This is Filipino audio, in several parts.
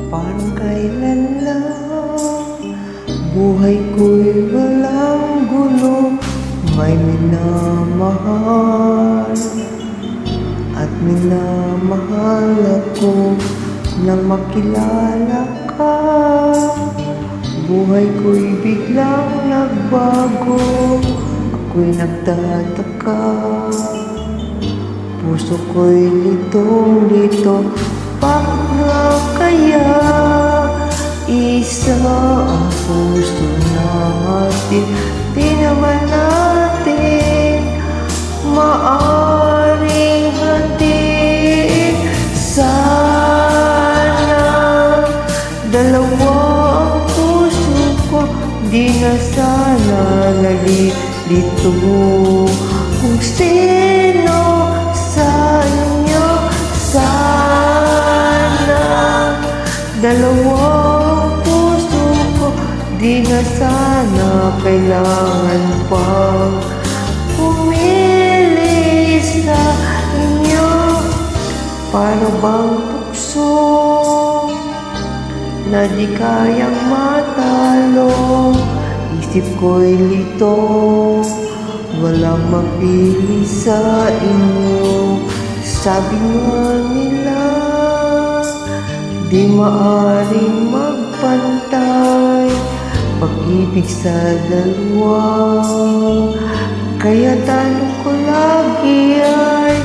Parang kailan lang buhay ko'y walang gulo. May minamahal at minamahal ako. Nang makilala ka, buhay ko'y biglang nagbago. Ako'y nagtataka, puso ko'y litong-lito. Bakit nga kaya isa ang puso natin? Di naman natin maaring hatiin. Sana dalawa ang puso ko, di na sana nalilito. Kung sino sa inyo, sana dalawang puso ko, di na sana kailangan pang pumili sa inyo. Paano bang tukso na di kayang matalo? Isip ko'y lito, walang mapili sa inyo. Sabi nga nila, di maaring magpantay pag-ibig sa dalawa. Kaya tanong ko lagi ay,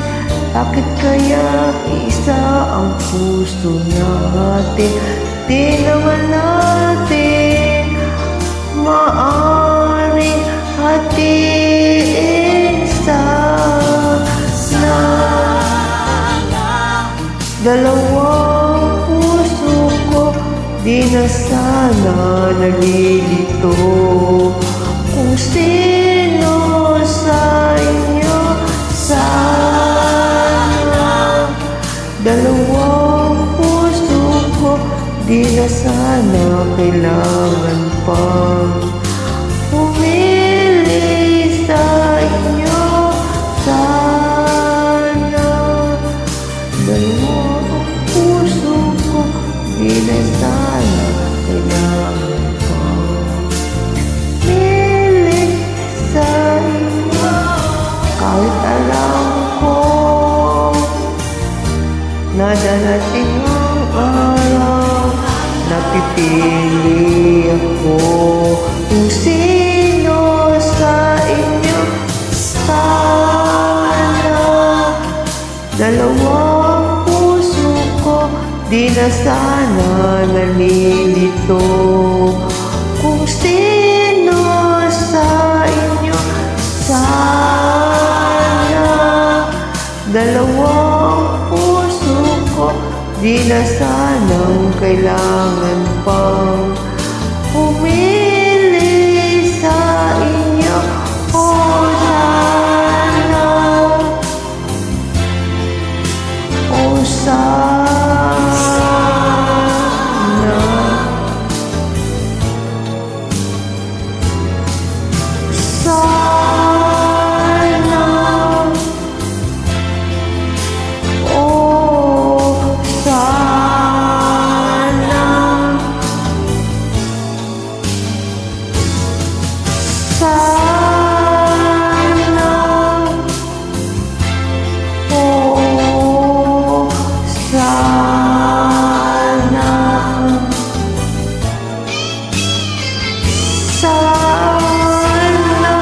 bakit kaya isa ang puso natin? Di naman natin maaring hatiin. Sana dalawang puso ko, di na sana nalilito. Kung sino sa inyo, sana dalawang puso ko, di na sana kailangan pang pumili sa inyo. Sana dalawang puso ko, di na sana kailangan pang pumili sa inyo. Kahit alam ko na darating ang araw, napipili ako kung sino sa inyo. Sana dalawang puso ko, di na sana nalilito. Kung sino sa inyo, sana dalawang puso ko, di na sanang kailangan pang pumili sa inyo. Oh, sana, oh, sana, sana, oh, sana, sana, oh, sana, sana,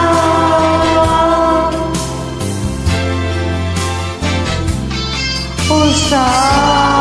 oh, sana.